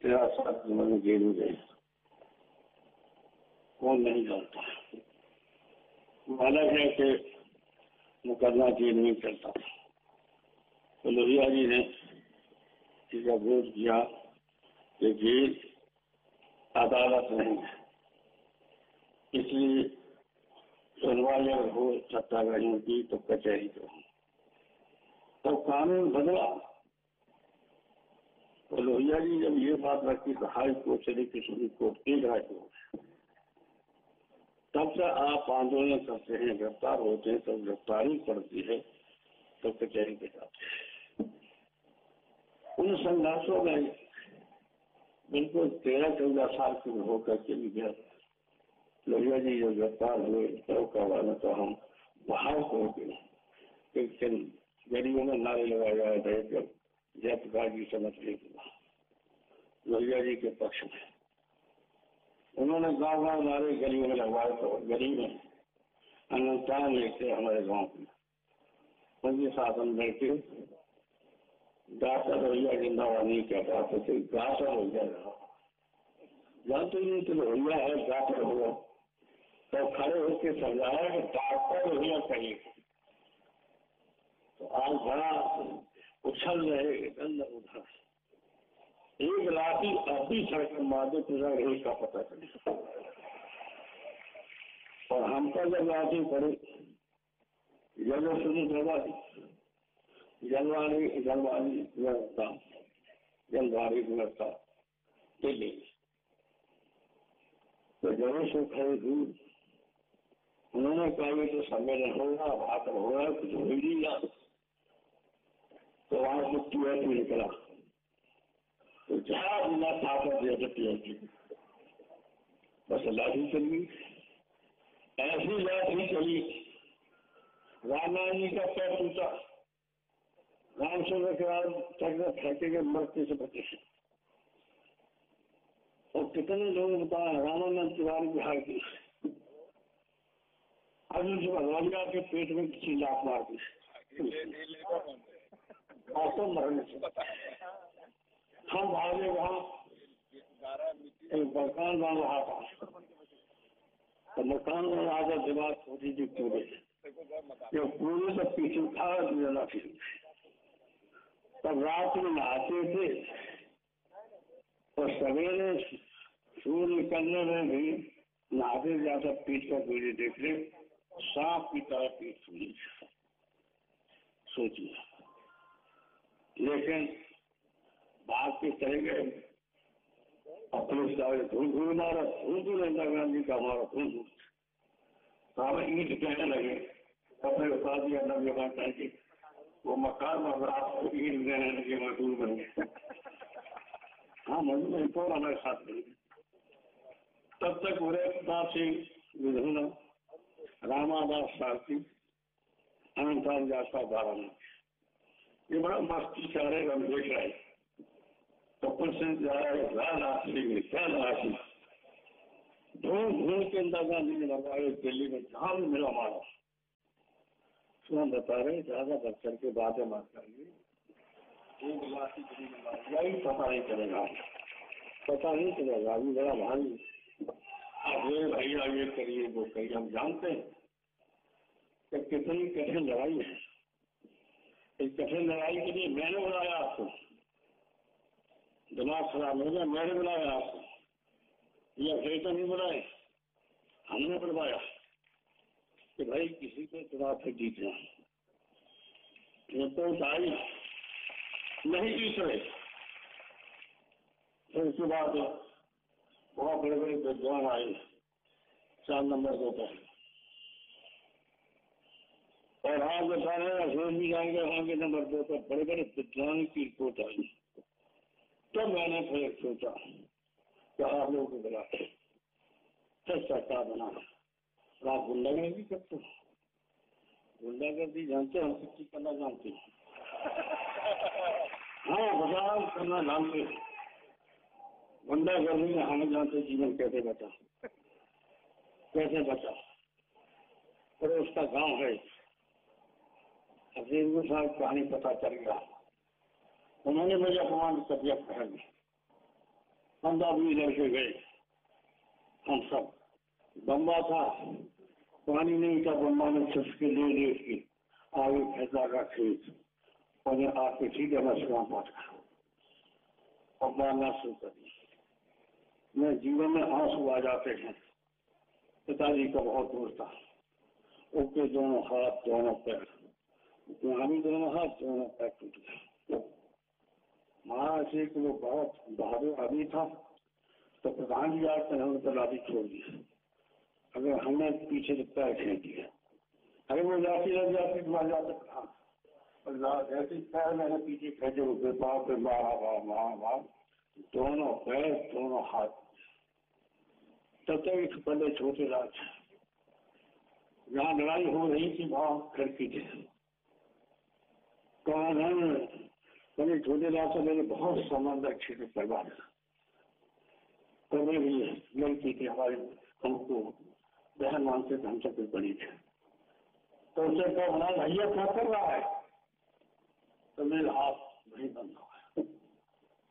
तेरा साथ जीवन जेल में गए, कौन नहीं जानता। माना है कि मुकदमा जेल में चलता था, तो लोहिया जी ने इसका विरोध किया कि जेल अदालत नहीं है, इसलिए सुनवाई अगर हो सत्ताग्रहियों की तो कचहरी को। तो कानून बदला। तो लोहिया जी जब ये बात रखी तो हाई कोर्ट से लेकर सुप्रीम कोर्ट एक राय को, तब से आप आंदोलन करते हैं, गिरफ्तार होते हैं, तब गिरफ्तारी पड़ती है तो कचहरी पे जाते हैं। उन संघर्षों में बिल्कुल 13-14 साल की होकर के भी गया। लोहिया जी जब गिरफ्तार हुए तो हम बाहर हो गए, लेकिन गरीबों में नारे लगाए जा रहे थे जयप्रकाश जी समझ लेगा लोहिया जी के पक्ष में। उन्होंने गांव गांव नारे गरीबों में लगवाए, तो गरीब में अनंतान लेते हमारे गांव में उनके शासन में के डॉक्टर लोहिया जिंदाबाद नहीं कहता तो डॉक्टर लोहिया रहा जानते नहीं तो लोहिया है डॉक्टर हुआ, तो खड़े होकर समझाया कि डॉक्टर लोहिया चाहिए। तो आज बड़ा उछल रहे इधर उधर, एक लाठी अभी सड़क मारते पूरा रेल का पता चले। और हम पर जब लाठी पड़े जल शुरू जलवानी व्यवस्था जलवारी व्यवस्था दिल्ली, तो जरूर से खड़े दूर उन्होंने कहा ये तो सम्मेलन होगा, भाषण होगा, कुछ हो ही नहीं। तो वहां से टीआर निकला, तो जहां बिना ताकत दिया टीआर बस लाठी चली। ऐसी लाठी चली, रामायण जी का पैर टूटा, रामचंद्र के बाद ट्रैक्टर फेंकेंगे मरते से बचे। और कितने लोग बताया रामानंद तिवारी बिहार की अर्जुन से भगवान के पेट में किसी लात मार दी आपको मरने से। हम भागे वहां एक मकान बन रहा था, तो मकान बन रहा था, दीवार छोटी सी पूरे जो पूरे से पीछे उठा दिया। तब रात में नहाते थे और सवेरे सूर्य निकलने में भी नहाते जाकर पीठ का पूरी देख ले, सांप की तरह पीठ खुली। सोचिए, लेकिन बात के चले गए अपने धूल मारा, धूल इंदिरा गांधी का हमारा धूल हमें ईट कहने लगे, कपड़े उतार दिया नब्बे करके, वो मकान में रात को ईट देने लगे, मजदूर बन गए। हाँ मजदूर तो हमारे साथ नहीं। तब तक उदयदास सिंह विधुना, रामादास सारथी, अनंतान जासा बाराना, ये बड़ा मस्ती चाह रहे हम देख रहे। कपिल सिंह जा रहे क्या राशि ढूंढ के इंदिरा गांधी ने लगाए दिल्ली में, जहां भी मिला मारा। सुना बता रहे ज्यादा बढ़ चढ़ के बातें मत करिए, यही पता नहीं चलेगा, पता नहीं चलेगा। अभी बड़ा भारी अब ये भैया ये करिए वो करिए, हम जानते हैं कि कितनी कठिन लड़ाई है। इस कठिन लड़ाई के लिए मैंने बुलाया आपको, दिमाग खराब हो गया, मैंने बुलाया आपको, ये अफेर तो नहीं बुलाए, हमने बुलवाया कि भाई किसी को चुनाव से जीतना। रिपोर्ट आई नहीं जीत रहे, फिर उसके बाद बहुत बड़े बड़े विद्वान आए 4 नंबर 2 पर, और आप बता रहे हैं अफेर भी जाएंगे वहां के नंबर 2 पर, बड़े बड़े विद्वान की रिपोर्ट आई। तब मैंने फिर सोचा कि आप लोगों को बुला फिर सरकार बना। आप गुंडागर्दी करते हो, गुंडागर्दी जानते हो, हम किसी करना जानते हैं। हाँ बदलाव करना जानते हैं, गुंडागर्दी में हमें जानते जीवन कैसे बचा, कैसे बचा। और उसका गांव है अजीम साहब, कहानी पता चल गया। उन्होंने मुझे अपमान कर दिया, हम भी लड़के गए, हम सब। बम्बा था, पानी नहीं था, बम्बा ने छुटके ले ले की आगे फैसला का खेत और आपके ठीक है बस वहां पहुंच गया और मारना शुरू कर दिया। मैं जीवन में आंसू आ जाते हैं। पिताजी का बहुत दूर था, उसके दोनों हाथ दोनों पैर, यहाँ भी दोनों हाथ दोनों पैर टूट गए। महाराज जी को वो बहुत बहादुर आदमी था, तो प्रधान जी आकर हमने तो लाठी छोड़ दिया। अगर हमने पीछे से पैर खींच दिया, अगर वो लाठी लग जाती तो मार जाते प्रधान, और जैसे पैर मैंने पीछे खेचे रुके बाप पे मार दोनों पैर दोनों हाथ। तब तक पहले छोटे राज जहाँ लड़ाई हो रही थी वहां खड़की थे, तो मैंने छोटे राज से मेरे बहुत संबंध क्षेत्र करवा दिया। तो वे भी लड़की थी हमारे, हमको बहन मानते थे, हमसे कोई बड़ी थे। तो उसे कहा बना भैया क्या कर रहा है, तो मेरे हाथ नहीं बंद हुआ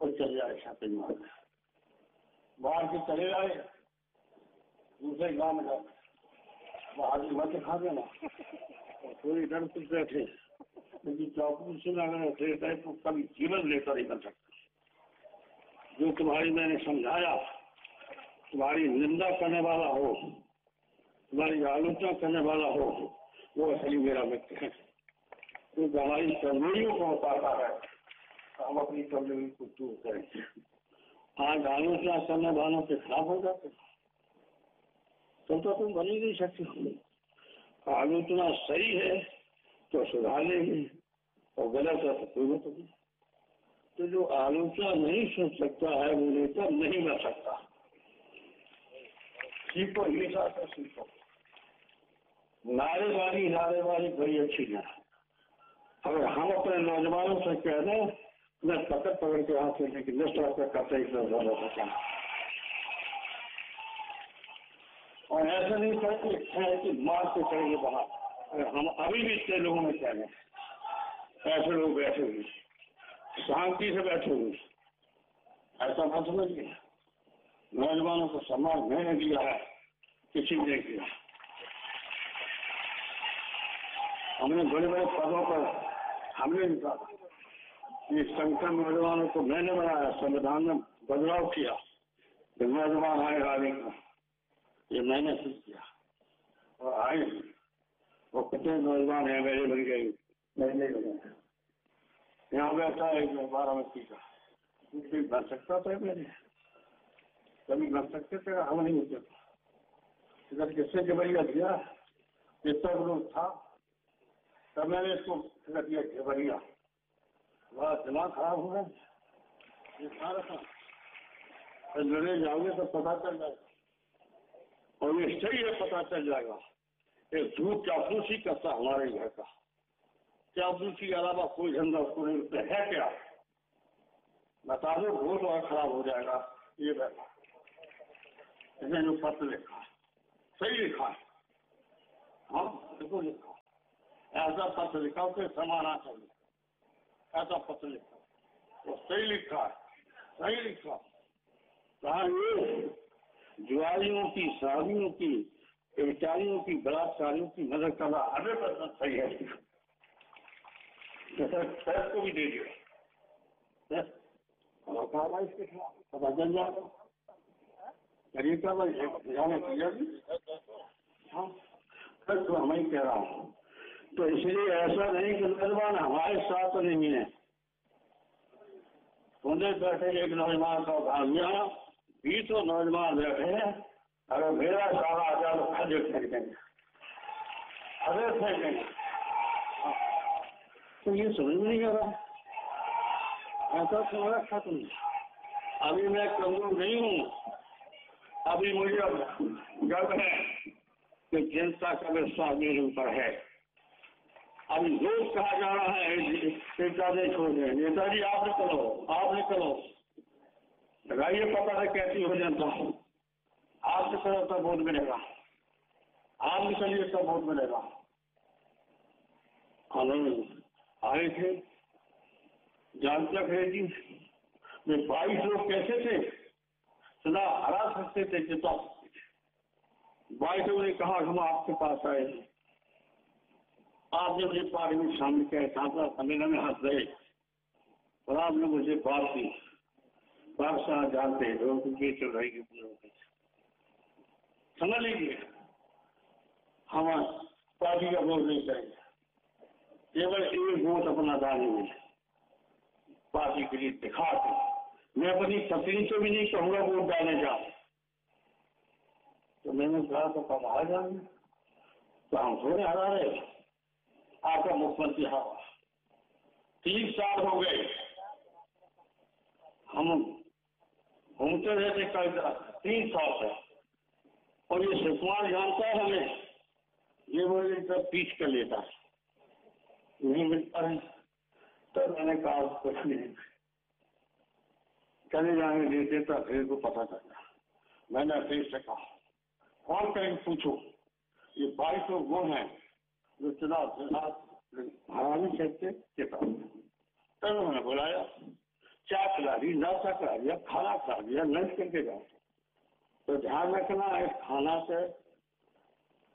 और चले आए छापे मार बाहर के चले आए। दूसरे गांव में जाते बाहर की मत खा देना और थोड़ी डर से बैठे, क्योंकि चाकू से अगर तो कभी जीवन लेकर नहीं बन सकता। जो तुम्हारी मैंने समझाया, तुम्हारी निंदा करने वाला हो, तुम्हारी आलोचना करने वाला हो, वो असली मेरा मित्र है। क्योंकि हमारी कमजोरियों को बताता है, हम अपनी कमजोरी को दूर करेंगे। आज आलोचना करने वालों के खिलाफ हो जाते तो तुम बन ही नहीं सकते। आलोचना सही है तो सुधार लेंगे और गलत है तो कोई मतलब नहीं। तो जो आलोचना नहीं सुन सकता है वो नेता नहीं बन सकता। सीखो हमेशा से सीखो। नारेबाजी बड़ी अच्छी है। अगर हम अपने नौजवानों से कह दें मैं पकड़ के हाथ से कि नष्ट करते ही और ऐसा नहीं करेंगे कि मार के करेंगे बाहर। हम अभी भी इतने लोगों में कह रहे हैं, ऐसे लोग बैठे हुए शांति से बैठे हुए, ऐसा मत समझिए। नौजवानों को सम्मान मैंने दिया है, किसी ने किया। हमने बड़े बड़े पदों पर हमने निकाला, ये संगठन नौजवानों को मैंने बनाया, संविधान में बदलाव किया, नौजवान आए आने का ये मैंने खुद किया और आए वो कितने नौजवान है मेरे बन गए, मैंने बनाया। यहाँ बैठा है 12 का, बन सकता था मेरे, कभी बन सकते थे, हम नहीं होते। अगर किससे जबरिया दिया जितना लोग था तब मैंने इसको दिया जबरिया, बड़ा दिमाग खराब हो गया। ये सारा था तो लड़ने जाओगे तो पता चल जाएगा, और ये सही है पता चल जाएगा। एक झूठ चापूसी करता हमारे घर का, चापूसी के अलावा कोई धंधा उसको नहीं है क्या, बता दो बहुत और खराब हो जाएगा। ये बैठा इसने जो पत्र लिखा सही लिखा है, हाँ बिल्कुल लिखा, ऐसा पत्र लिखा उसे समाना चाहिए, ऐसा पत्र लिखा वो सही लिखा है, सही लिखा। कहा ये जुआरियों की, शादियों की, बेचारियों की, बलात्कारियों की मदद करना 100% सही है। प्रेस को भी दे दिया, इसके खिलाफ पता चल जाएगा। तरीका हाँ तो हम ही कह रहा हूँ। तो इसलिए ऐसा नहीं कि नौजवान हमारे साथ नहीं है। उन्हें बैठे एक नौजवान का उदाहरण, यहाँ 20 नौजवान बैठे हैं, अगर मेरा सारा आ जाए तो खड़े फेंक देंगे, खड़े फेंक देंगे। तो ये समझ में नहीं आ रहा, ऐसा समझ रखा तुमने। अभी मैं कमजोर नहीं हूँ, अभी मुझे गर्व है कि जनता का विश्वास मेरे ऊपर है। अभी रोज कहा जा रहा है नेताजी छोड़ दें, नेताजी आप निकलो, लगाइए पता है कैसी हो जनता, आप निकलो तब वोट मिलेगा, आप निकलिए तब वोट मिलेगा। आए थे जानते थे जी, 22 लोग कैसे थे, सदा हरा सकते थे, जिता सकते थे। बाइटों ने कहा हम आपके पास आए, आपने मुझे पार्टी में शामिल किया, सांसद सम्मेलन में हंस गए और आपने मुझे बात की। पाकिस्तान जानते हैं लोग की चल रही है, समझ लीजिए हम पार्टी का वोट नहीं करेंगे, केवल एक वोट अपना दान पार्टी के लिए दिखा के मैं अपनी पत्नी से भी नहीं कहूंगा वोट डालने जा। तो मैंने कहा तो कब आ जाएंगे, तो हम थोड़े हरा रहे, आपका मुख्यमंत्री हवा 30 साल हो गए, हम घूमते रहते कल 3 साल से, और ये सुकुमार जानता है हमें, ये मुझे सब पीछ कर लेता है, नहीं मिलता है। तो मैंने कहा कुछ नहीं, चले जाने देते तो फिर को पता चला। मैंने फिर से कहा कौन कहीं पूछो, ये 22 लोग वो हैं जो चुनाव हरा नहीं सकते किताब। तब उन्होंने बुलाया, चाय खिला दी, नाश्ता करा दिया, खाना खा दिया, लंच करके जाओ। तो ध्यान रखना है, खाना से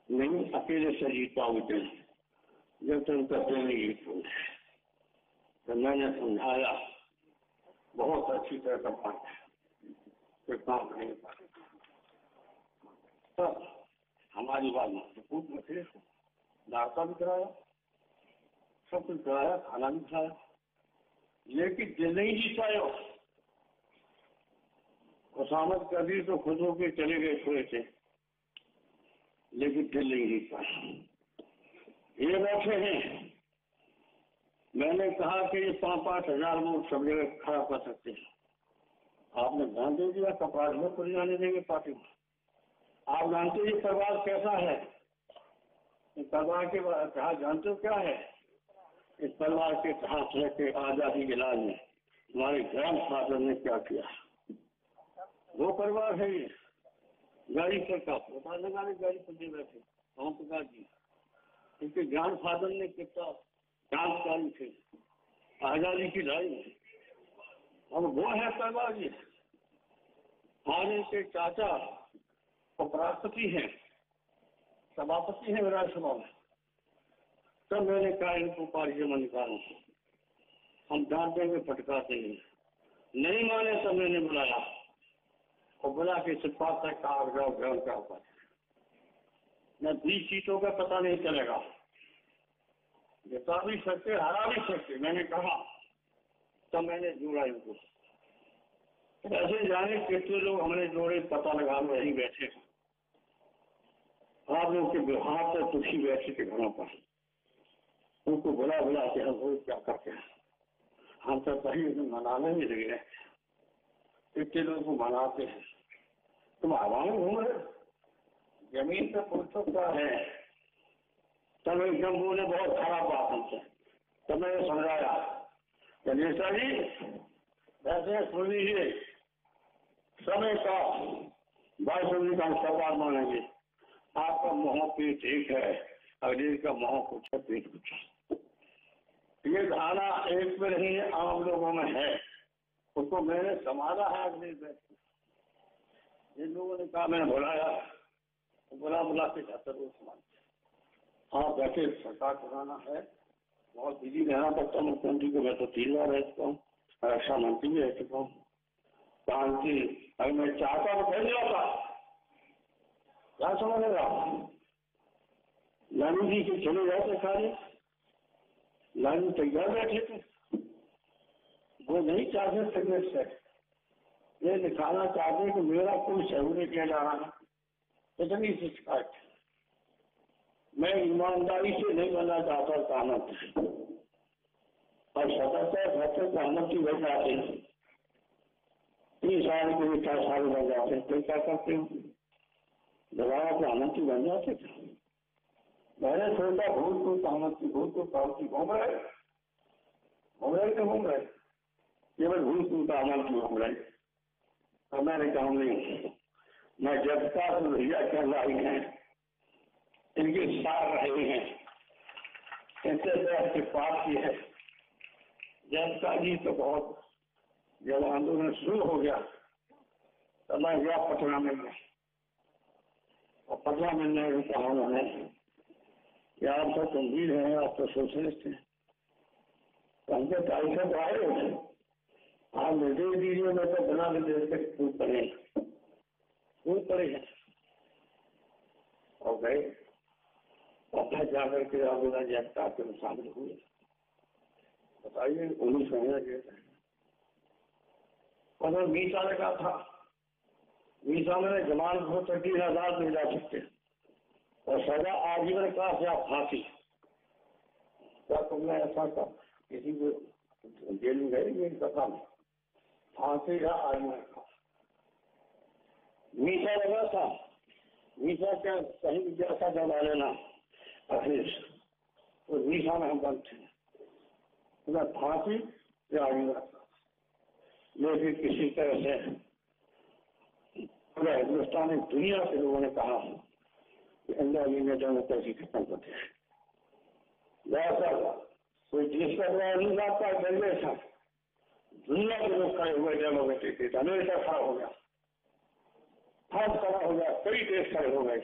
नहीं अकेले से जीत पाओगे जब तुम करते नहीं जीत पाओगे। तो मैंने समझाया बहुत अच्छी तरह का बात है, कोई काम नहीं पाए। तो हमारी बात महत्वपूर्ण मसले से नाश्ता भी कराया, सब कुछ कराया, खाना भी खाया, लेकिन दिल नहीं जीत पाए। खुशामद कर दी तो खुद होके चले गए थोड़े से, लेकिन दिल नहीं जीत पाए। ये बैठे हैं, मैंने कहा कि ये 5-5 हजार वोट सब जगह खड़ा कर सकते हैं, आपने ध्यान दे दिया कपाल में खुल जाने देंगे पार्टी में। आप जानते ये परिवार कैसा है, इस परिवार के इतिहास जानते हो क्या है? इस परिवार के इतिहास है कि आजादी के लाल में हमारे ग्रैंडफादर ने क्या किया, वो परिवार है ये। गाड़ी पर का पता लगाने गाड़ी पर दे बैठे राम प्रकाश जी, इनके ग्रैंडफादर ने कितना क्रांतिकारी थे आजादी की लड़ाई में, और वो है परिवार ये। आज इनके चाचा उपराष्ट्रपति हैं, सभापति हैं विधानसभा में। तब मैंने कहा इनको पार्टी में निकालो, हम डांट देंगे फटकाते नहीं माने। तब मैंने बुलाया और बुला के सिपा तक जाओ ग्रहण का ऊपर न 20 सीटों का पता नहीं चलेगा, जिता भी सकते हरा भी सकते। मैंने कहा तब मैंने जोड़ा इनको, ऐसे जाने कितने लोग हमने जोड़े पता लगा लो यहीं बैठे, आप लोग के व्यवहार से दुखी बैठे के घरों पर, उनको बुला बुला के हम लोग क्या करते हैं, हम तो कहीं मनाने ही लगे हैं, इतने लोगों को मनाते हैं। तुम हवा में घूम रहे, जमीन पे पूछो क्या है। तब एकदम बोले बहुत खराब बात हमसे। तब मैंने समझाया गणेशा जी वैसे सुन लीजिए, समय का 22 का सवाल मानेंगे, आपका मुँह पेट एक है, अगले का मुँह कुछ है पेट कुछ है। ये धारणा एक में नहीं है, आम लोगों में है, उसको मैंने संभाला है। अगले इन लोगों ने कहा, मैंने बुलाया, बुला बुला के जाकर वो समान आप बैठे, सरकार चलाना है, बहुत बिजी रहना पड़ता मुख्यमंत्री को। मैं तो 3 बार रह चुका हूँ, रक्षा मंत्री भी रह चुका हूँ, शांति। अगर मैं चाहता तो फैल जाता, क्या समझेगा। लालू जी के चले जाते सारे, लालू तैयार बैठे थे, वो नहीं चाहते सिगरेट से, ये दिखाना चाहते कि मेरा कोई सहयोग नहीं किया जा रहा है, इतनी शिकायत। मैं ईमानदारी से नहीं बनना चाहता सहमत, और सतर्कता घटक सहमति बन जाते हैं, 3 साल के लिए 4 साल बन जाते हैं, तो क्या करते हो, दबाव सहमति बन जाते थे। मैंने सोचा भूल को सहमति, भूल को सहमति घूम रहे तो घूम रहे, केवल भूल को सहमति घूम रहे। तो मैंने कहा नहीं, मैं जब तक भैया चल रही हैं, इनके साथ रहे हैं, इनसे के पास की है। जनता जी तो बहुत, जब आंदोलन शुरू हो गया तो तो मैं गया पटना में, और पटना में मैंने कहा उन्होंने कि आप तो गंभीर हैं, आप तो सोशलिस्ट हैं, तो हमको तारीख तो आए हो, आप निर्देश दीजिए, मैं तो बना निर्देश के खूब पड़े हैं और गए, और फिर जाकर के आप जनता के शामिल हुए। बताइए 19 महीना गया, और मीसा ने कहा था, मीसा में जमानत हो तो 30,000 में जा सकते और सजा आजीवन का या फांसी। क्या तुमने ऐसा था किसी को जेल में गए? ये पता नहीं, फांसी या आजीवन का। मीसा लगा था, मीसा क्या कहीं भी जैसा जमा लेना अखिलेश, तो मीसा में हम बंद थे, फांसी या आजीवन का। लेकिन किसी तरह से पूरा हिंदुस्तानी दुनिया के लोगों ने कहा कि इंदिरा जी ने डेमोक्रेसी खत्म कर दिया। कोई देश का नहीं जाता जल्दी था, दुनिया के लोग खड़े हुए डेमोक्रेसी थे, अमेरिका खड़ा हो गया, फ्रांस खड़ा हो गया, कई देश खड़े हो गए,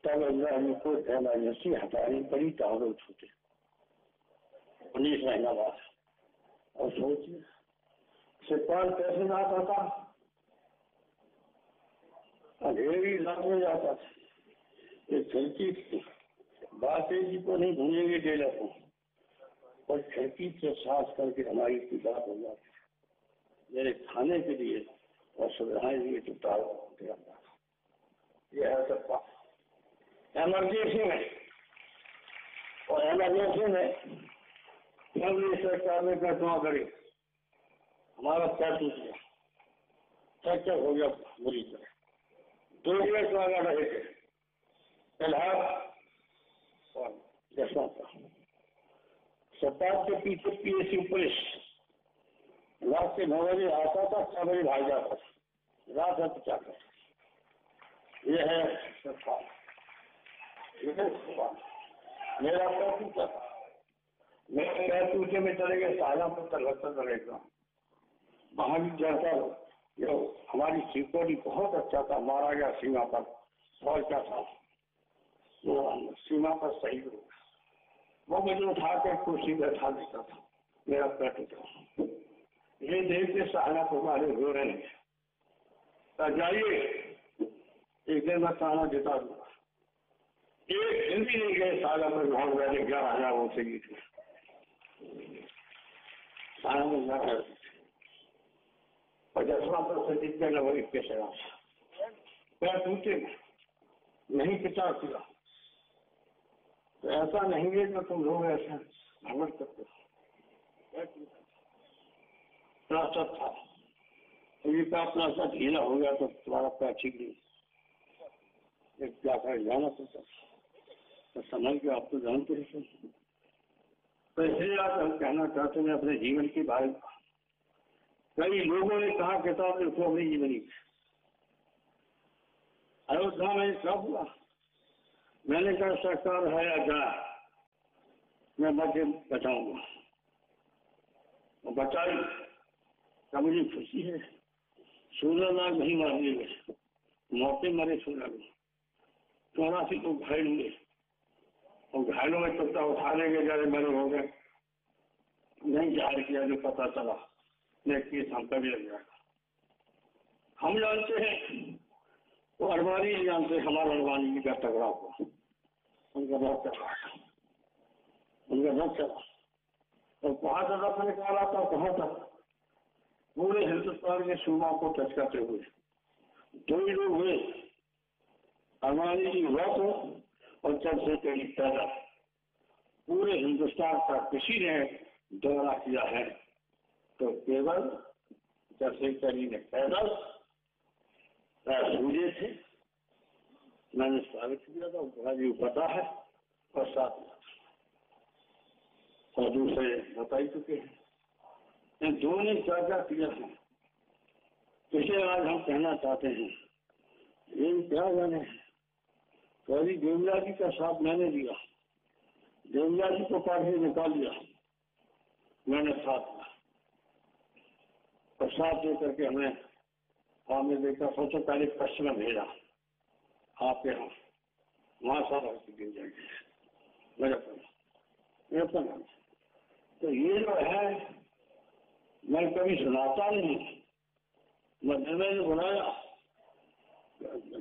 तब इंदिरा जी को एमरजेंसी हटानी पड़ी, टावरों छूटे 19 महीना बाद। और सोचिए सिपाही कैसे ना आता था, अंधेरी रात में जाता था, एक खिड़की थी, बातें जी को नहीं भूलेंगे डेलर को, और खिड़की से सांस करके हमारी की बात हो जाती, मेरे खाने के लिए और सुविधाएं लिए तो टावर जाता था। ये है सबका एमरजेंसी में, और एमरजेंसी में केंद्रीय सरकार ने घटना करी, हमारा पैर टूट गया, फ्रैक्चर हो गया बुरी तरह, 2 डेढ़ लगा रहे थे इलाहाबाद और यशवंत। सरकार के पीछे पीएससी पुलिस रात के 9 बजे आता था, 6 बजे भाग जाता था, रात भर क्या करता। ये है सरकार, मेरा पैर टूटा था, मेरे पैर टूटे में चले गए शाहजहांपुर तक रहेगा, वहां भी जाता जो हमारी सिक्योरिटी बहुत अच्छा था, मारा गया सीमा पर फौज का था, वो सीमा पर सही हो, वो मुझे उठा के कुर्सी पर बैठा देता था, मेरा पैर टूटा। ये देख के शाहजहांपुर वाले रो रहे हैं, जाइए एक दिन मैं ताना जिता दूंगा। एक हिंदी नहीं गए शाहजहांपुर, बहुत पहले 11,000 वो से थे शाहजहांपुर, और जसवंत से जीत गए नवरी के शराब पैर टूटे नहीं पिता किया। तो ऐसा नहीं है कि तुम लोग ऐसा भ्रमण करते था, ये अपना सा ढीला हो गया तो तुम्हारा पैर ठीक नहीं, एक जाकर जाना पड़ता, तो समझ के आप तो जानते हैं। तो इसलिए आज हम कहना चाहते हैं अपने जीवन के बारे में, कई लोगों ने कहा किताब लिखो अपनी जीवनी। अयोध्या में क्या हुआ, मैंने कहा सरकार है या जाए, मैं बच्चे बचाऊंगा, और बचाई तो मुझे खुशी है। 16 लाख नहीं मार दिए गए, मौके मरे 16 लोग, 84 तो घायल हुए, और घायलों में तो उठा लेंगे जरा मरे हो गए, नहीं जाहिर किया जो पता चला केस हम कभी लग जाएगा। हम जानते हैं, वो अरबानी नहीं जानते, हमारा अरबानी जी का टकराव हुआ, उनका रथ चला, और कहाँ तक रथ निकाला था, कहाँ तक पूरे हिंदुस्तान के सीमा को टच करते हुए 2 ही लोग हुए, अरबानी जी रथ और चंद्रशेखर जी पैदल। पूरे हिंदुस्तान का किसी ने दौरा किया है तो केवल चंद्रशेखर जी ने पैदल सूर्य थे, मैंने स्वागत किया था, बड़ा जी पता है, और साथ और दूसरे बता ही चुके हैं। इन 2 ने क्या किया है, इसे आज हम कहना चाहते हैं, ये क्या जाने है। तो अभी देवला जी का साथ मैंने दिया, देवला जी को पार्टी निकाल दिया, मैंने साथ दिया, और साथ दे करके हमें आपने देखा सबसे पहले पश्चिम में भेजा आपके यहाँ, वहां सारा गिर जाएगी मेरा नाम। तो ये जो है मैं कभी सुनाता नहीं, मैं निर्णय ने बनाया,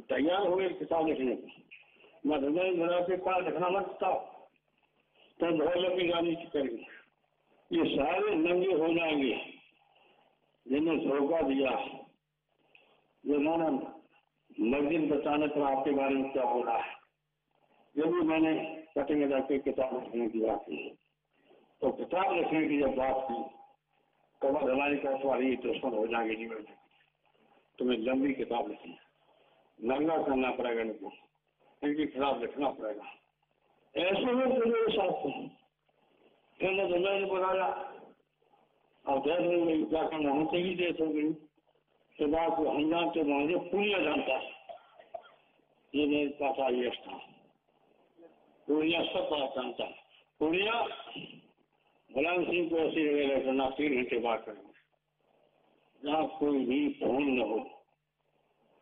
तैयार हो गए किताब लिखने को, मैं निर्णय बना के कहा लिखना मत था, तो बहुत लंबी गाली करेंगे, ये सारे नंगे हो जाएंगे जिन्हें धोखा दिया, जिन्होंने मस्जिद बचाने पर आपके बारे में क्या बोला है। जब भी मैंने कटिंग जाके किताब लिखने की बात की, तो किताब लिखने की जब बात की तो वह हमारी का तुम्हारी दुश्मन हो जाएंगे जीवन में, तुम्हें लंबी किताब लिखनी, नंगा करना पड़ेगा इनको, इनके खिलाफ लिखना पड़ेगा। ऐसे में मेरे साथ फिर मैंने बताया, अब देर हो गई, जाकर वहां से ही देर हो गई। तो बात को हम जानते मुझे पूर्णिया जानता है, ये मेरे पास आई था, पूर्णिया सब बात जानता है। पूर्णिया मुलायम सिंह को ऐसी जगह करना 3 घंटे बात करेंगे जहाँ कोई भी फोन न हो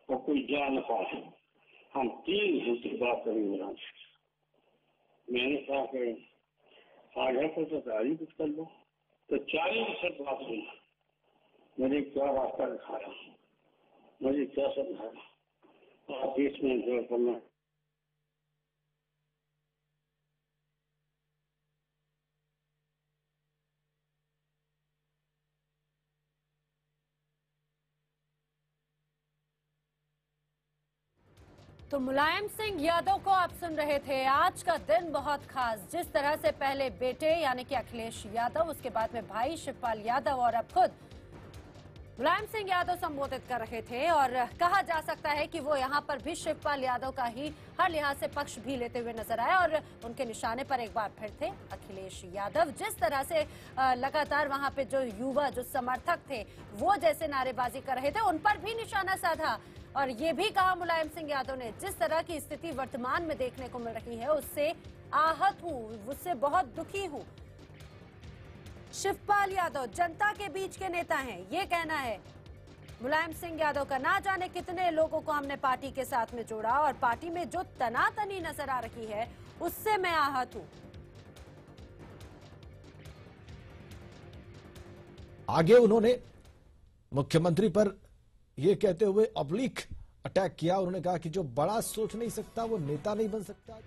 और कोई जा न पाए, हम 3 घंटे बात करेंगे मुलायम सिंह। मैंने कहा कि आगे को तो तैयारी कुछ कर लो, तो 40 बात हुई, मुझे क्या रास्ता दिखाया, मुझे क्या समझाया, और 20 मिनट जो करना। तो मुलायम सिंह यादव को आप सुन रहे थे। आज का दिन बहुत खास, जिस तरह से पहले बेटे यानी कि अखिलेश यादव, उसके बाद में भाई शिवपाल यादव और अब खुद मुलायम सिंह यादव संबोधित कर रहे थे। और कहा जा सकता है कि वो यहाँ पर भी शिवपाल यादव का ही हर लिहाज से पक्ष भी लेते हुए नजर आए और उनके निशाने पर एक बार फिर थे अखिलेश यादव। जिस तरह से लगातार वहां पे जो युवा, जो समर्थक थे, वो जैसे नारेबाजी कर रहे थे, उन पर भी निशाना साधा और ये भी कहा मुलायम सिंह यादव ने, जिस तरह की स्थिति वर्तमान में देखने को मिल रही है उससे आहत हूं, उससे बहुत दुखी हूं। शिवपाल यादव जनता के बीच के नेता हैं, ये कहना है मुलायम सिंह यादव का। ना जाने कितने लोगों को हमने पार्टी के साथ में जोड़ा और पार्टी में जो तनातनी नजर आ रही है उससे मैं आहत हूं। आगे उन्होंने मुख्यमंत्री पर यह कहते हुए ऑब्लिक अटैक किया। उन्होंने कहा कि जो बड़ा सोच नहीं सकता वो नेता नहीं बन सकता।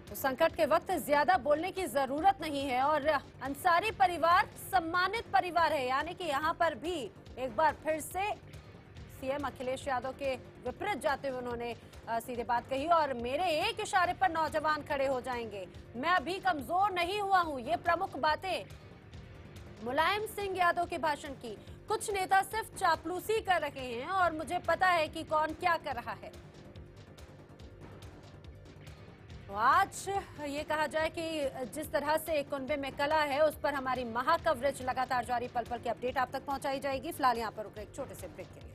तो संकट के वक्त ज्यादा बोलने की जरूरत नहीं है और अंसारी परिवार सम्मानित परिवार है, यानी कि यहाँ पर भी एक बार फिर से सीएम अखिलेश यादव के विपरीत जाते हुए उन्होंने सीधे बात कही और मेरे एक इशारे पर नौजवान खड़े हो जाएंगे, मैं अभी कमजोर नहीं हुआ हूं। ये प्रमुख बातें मुलायम सिंह यादव के भाषण की। कुछ नेता सिर्फ चापलूसी कर रहे हैं और मुझे पता है कि कौन क्या कर रहा है। तो आज ये कहा जाए कि जिस तरह से कुनबे में कला है उस पर हमारी महा कवरेज लगातार जारी, पल पल की अपडेट आप तक पहुंचाई जाएगी। फिलहाल यहाँ पर रुक एक छोटे से ब्रेक के